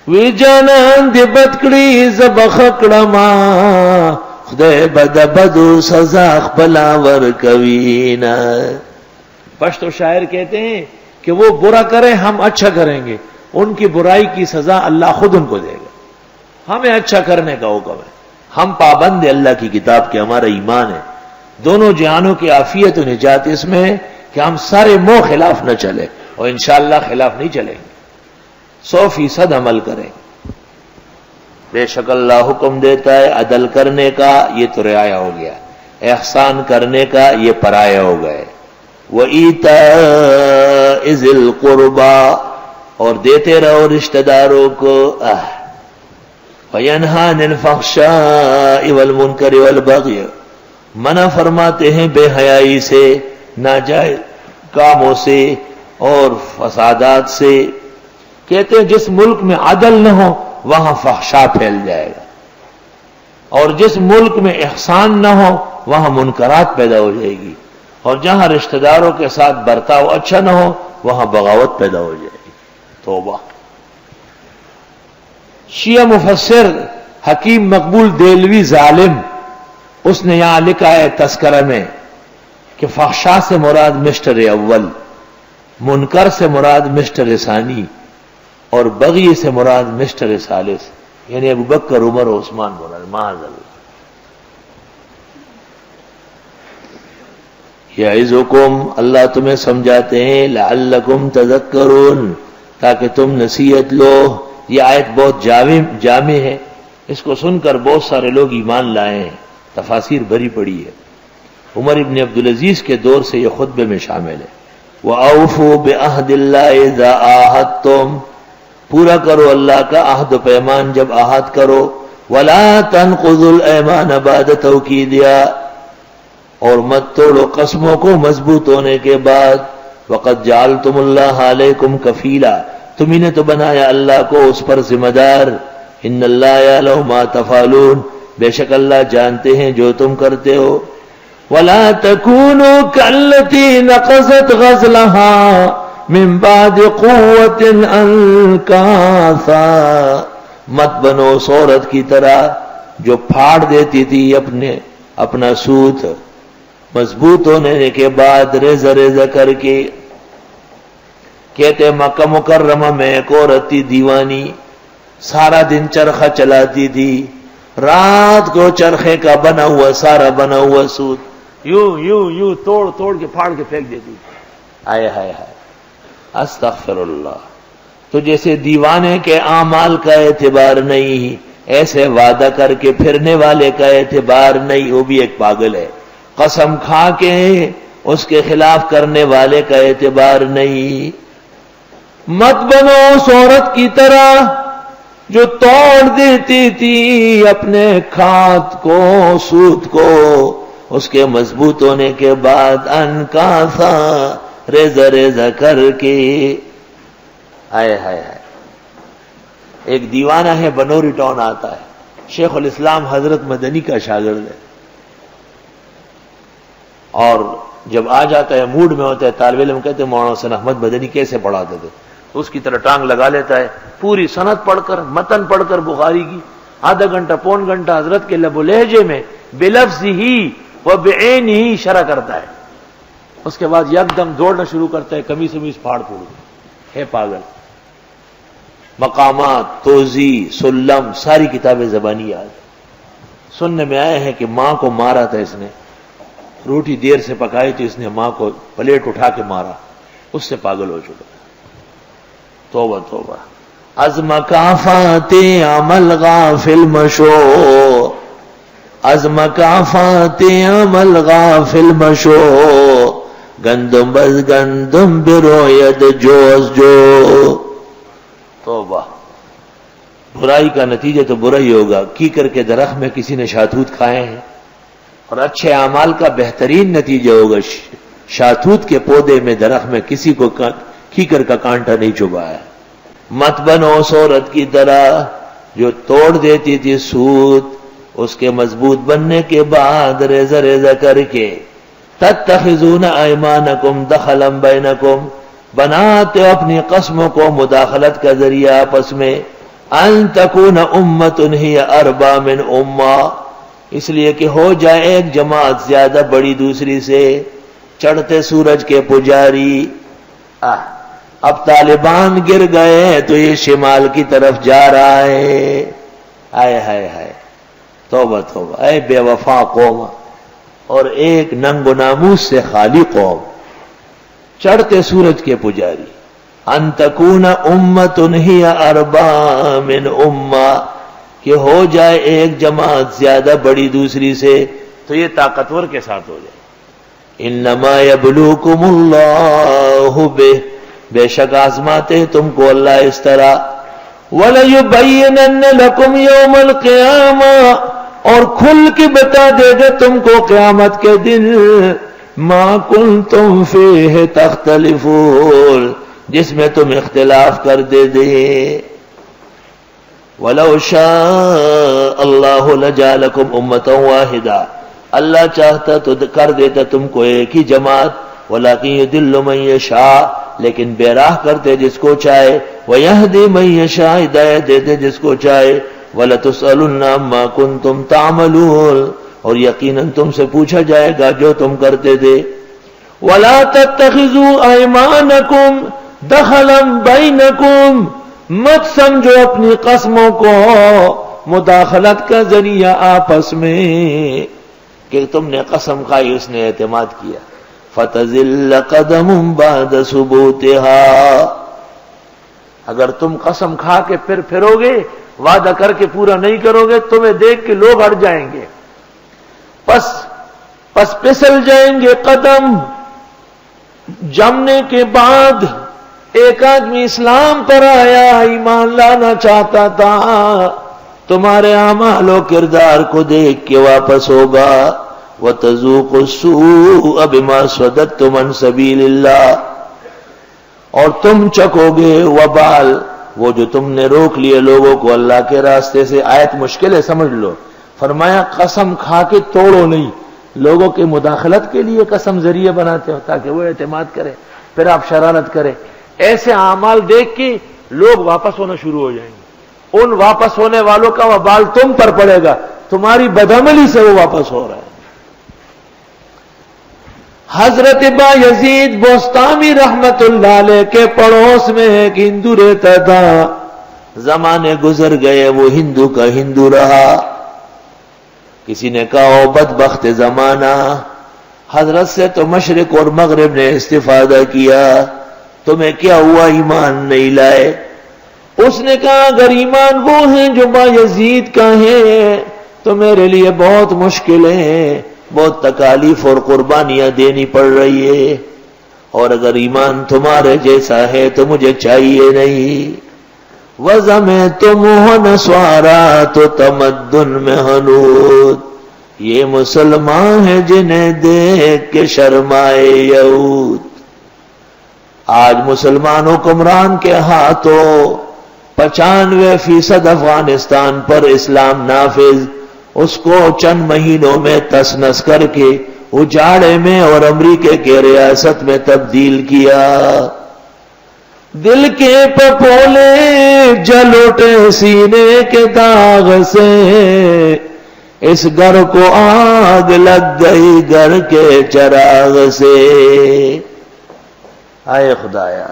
وی جانان دی بدکڑی زبخکڑما خدای بد بدو سزا خپلا ورکوینا. پشتو شاعر کہتے ہیں کہ وہ برا کرے ہم اچھا کریں گے، ان کی برائی کی سزا اللہ خود ان کو دے گا. ہمیں اچھا کرنے کا حکم ہے، ہم پابند اللہ کی کتاب کے، ہمارا ایمان ہے. دونوں جہانوں کی عافیت و نجات اس میں ہے کہ ہم سارے منہ خلاف نہ چلے، اور انشاءاللہ خلاف نہیں چلیں گے، 100% عمل کریں. بے شک اللہ حکم دیتا ہے عدل کرنے کا، یہ تو رعایا ہو گیا، احسان کرنے کا یہ پرایا ہو گئے. وَإِيتَاءِ ذِي الْقُرْبَى، اور دیتے رہو رشتہ داروں کو. وَيَنْهَى عَنِ الْفَحْشَاءِ وَالْمُنْكَرِ وَالْبَغْيِ، منع فرماتے ہیں بے حیائی سے، ناجائز کاموں سے اور فسادات سے. کہتے ہیں جس ملک میں عدل نہ ہو وہاں فحشا پھیل جائے گا، اور جس ملک میں احسان نہ ہو وہاں منکرات پیدا ہو جائے گی، اور جہاں رشتہ داروں کے ساتھ برتاؤ اچھا نہ ہو وہاں بغاوت پیدا ہو جائے گی. توبہ. شیعہ مفسر حکیم مقبول دہلوی ظالم، اس نے یہاں لکھا ہے تذکرہ میں کہ فحشا سے مراد مسٹر اول، منکر سے مراد مسٹر ثانی، اور بغی سے مراد مسٹر ثالث، یعنی ابو بکر عمر و عثمان مراد. معاذ اللہ. یعظکم، اللہ تمہیں سمجھاتے ہیں، لعلکم تذکرون، تاکہ تم نصیحت لو. یہ آیت بہت جامع ہے، اس کو سن کر بہت سارے لوگ ایمان لائے ہیں، تفاسیر بھری پڑی ہے. عمر ابن عبدالعزیز کے دور سے یہ خطبے میں شامل ہے. وَأَوْفُوا بِعَهْدِ اللَّهِ إِذَا عَاهَدتُّمْ، پورا کرو اللہ کا عہد و پیمان جب عہد کرو. وَلَا تَنْقُضُوا الْأَيْمَانَ بَعْدَ تَوْكِيدِهَا، اور مت توڑو قسموں کو مضبوط ہونے کے بعد. وَقَدْ جَعَلْتُمُ اللَّهَ عَلَيْكُمْ كَفِيلًا، تمہیں نے تو بنایا اللہ کو اس پر ذمہ دار. إِنَّ اللَّهَ يَعْلَمُ مَا تَفْعَلُونَ، بے شک اللہ جانتے ہیں جو تم کرتے ہو. وَلَا تَكُونُوا كَالَّتِي نَقَضَتْ غَزْلَهَا من بعد قوت انکاثا، مت بنو اس عورت کی طرح جو پھاڑ دیتی تھی اپنا سوت مضبوط ہونے کے بعد ریزہ ریزہ کر کے. کہتے مکہ مکرمہ میں ایک عورت تھی دیوانی، سارا دن چرخہ چلاتی تھی، رات کو چرخے کا بنا ہوا سارا بنا ہوا سوت یوں یوں یوں توڑ توڑ کے پھاڑ کے پھینک دیتی. آئے ہائے ہائے، استغفر اللہ. تو جیسے دیوانے کے اعمال کا اعتبار نہیں، ایسے وعدہ کر کے پھرنے والے کا اعتبار نہیں، وہ بھی ایک پاگل ہے. قسم کھا کے اس کے خلاف کرنے والے کا اعتبار نہیں. مت بنو اس عورت کی طرح جو توڑ دیتی تھی اپنے کھاد کو، سوت کو، اس کے مضبوط ہونے کے بعد انکاسا، ریزہ ریزہ کر کے. آئے ہائے ہائے. ایک دیوانہ ہے بنوری ٹاؤن آتا ہے، شیخ الاسلام حضرت مدنی کا شاگرد ہے، اور جب آ جاتا ہے موڈ میں ہوتا ہے، طالب علم کہتے ہیں مولانا حسین احمد مدنی کیسے پڑھاتے تھے، تو اس کی طرح ٹانگ لگا لیتا ہے، پوری سند پڑھ کر متن پڑھ کر بخاری کی آدھا گھنٹہ پون گھنٹہ حضرت کے لب و لہجے میں بلفظ ہی و بعین ہی شرح کرتا ہے. اس کے بعد یکدم دوڑنا شروع کرتا ہے، قمیص پھاڑ پھوڑ ہے پاگل. مقامات، توضیح، سلم، ساری کتابیں زبانی یاد. سننے میں آیا ہے کہ ماں کو مارا تھا اس نے، روٹی دیر سے پکائی تھی، اس نے ماں کو پلیٹ اٹھا کے مارا، اس سے پاگل ہو چکا. توبہ توبہ. از مکافات عمل غافل مشو، از مکافات عمل غافل مشو، گندم بز گندم بروید جو از جو. توبہ. برائی کا نتیجہ تو برا ہی ہوگا. کیکر کے درخت میں کسی نے شاتوت کھائے ہیں، اور اچھے اعمال کا بہترین نتیجہ ہوگا شاتوت کے پودے میں درخت میں کسی کو کیکر کا کانٹا نہیں چبھا ہے. مت بنو اس عورت کی طرح جو توڑ دیتی تھی سوت، اس کے مضبوط بننے کے بعد ریزہ ریزہ کر کے. تتخذون ایمانکم دخلا بینکم، بناتے ہو اپنی قسموں کو مداخلت کا ذریعہ آپس میں. ان تکون امۃ ہی اربا من امہ، اس لیے کہ ہو جائے ایک جماعت زیادہ بڑی دوسری سے، چڑھتے سورج کے پجاری۔ اب طالبان گر گئے تو یہ شمال کی طرف جا رہا ہے۔ ہائے ہائے ہائے، توبہ توبہ، اے بے وفا قوم اور ایک ننگ و ناموس سے خالی قوم، چڑھتے سورج کے پجاری۔ ان تکون امۃ ہی اربا من امہ، کہ ہو جائے ایک جماعت زیادہ بڑی دوسری سے، تو یہ طاقتور کے ساتھ ہو جائے۔ انما یبلوکم اللہ بہ، بے شک آزماتے تم کو اللہ اس طرح۔ وَلَيُبَيِّنَنَّ لَكُمْ يَوْمَ الْقِيَامَةِ، اور کھل کے بتا دے گا تم کو قیامت کے دن، مَا كُنْتُمْ فِيهِ تَخْتَلِفُونَ، جس میں تم اختلاف کر دے وَلَوْ شَاءَ اللَّهُ لَجَعَلَكُمْ أُمَّةً وَاحِدَةً، اللہ چاہتا تو کر دیتا تم کو ایک ہی جماعت، وَلَكِنْ يُضِلُّ مَن يَشَاءُ، لیکن بے راہ کرتے جس کو چاہے، وَيَهْدِي مَن يَشَاءُ، ہدایت دیتے جس کو چاہے، وَلَتُسْأَلُنَّ عَمَّا كُنْتُمْ تَعْمَلُونَ، اور یقیناً تم سے پوچھا جائے گا جو تم کرتے تھے۔ وَلَا تَتَّخِذُوا أَيْمَانَكُمْ دَخَلًا بَيْنَكُمْ، مت سمجھو اپنی قسموں کو مداخلت کا ذریعہ آپس میں، کہ تم نے قسم کھائی اس نے اعتماد کیا۔ فَتَزِلَّ قَدَمٌ بَعْدَ ثُبُوتِهَا، اگر تم قسم کھا کے پھر پھرو گے، وعدہ کر کے پورا نہیں کرو گے، تمہیں دیکھ کے لوگ ہٹ جائیں گے، پس پھسل جائیں گے قدم۔ جمنے کے بعد ایک آدمی اسلام پر آیا، ایمان لانا چاہتا تھا، تمہارے اعمال و کردار کو دیکھ کے واپس ہوگا۔ وَتَذُوقُ السُّوءَ بِمَا صَدَدتُّمْ عَنْ سَبِيلِ اللَّهِ، اور تم چکو گے وبال وہ جو تم نے روک لیے لوگوں کو اللہ کے راستے سے۔ آیت مشکل ہے، سمجھ لو۔ فرمایا قسم کھا کے توڑو نہیں، لوگوں کی مداخلت کے لیے قسم ذریعہ بناتے ہو تاکہ وہ اعتماد کرے، پھر آپ شرارت کریں۔ ایسے اعمال دیکھ کے لوگ واپس ہونا شروع ہو جائیں گے، ان واپس ہونے والوں کا وبال تم پر پڑے گا، تمہاری بدعملی سے وہ واپس ہو رہا ہے۔ حضرت با یزید بوستامی رحمت اللہ علیہ کے پڑوس میں ایک ہندو رہتا تھا، زمانے گزر گئے وہ ہندو کا ہندو رہا۔ کسی نے کہا او بدبخت زمانہ، حضرت سے تو مشرق اور مغرب نے استفادہ کیا، تمہیں کیا ہوا ایمان نہیں لائے؟ اس نے کہا اگر ایمان وہ ہیں جو با یزید کا ہے تو میرے لیے بہت مشکل ہے، بہت تکالیف اور قربانیاں دینی پڑ رہی ہے، اور اگر ایمان تمہارے جیسا ہے تو مجھے چاہیے نہیں۔ وضع میں تم ہو نسوارا تو تمدن میں حنود، یہ مسلمان ہیں جنہیں دیکھ کے شرمائے یہود۔ آج مسلمان حکمران کے ہاتھوں 95% افغانستان پر اسلام نافذ، اس کو چند مہینوں میں تس نس کر کے اجاڑے میں اور امریکہ کے ریاست میں تبدیل کیا۔ دل کے پپولے جل اٹھے سینے کے داغ سے، اس گھر کو آگ لگ گئی گھر کے چراغ سے۔ آئے خدایا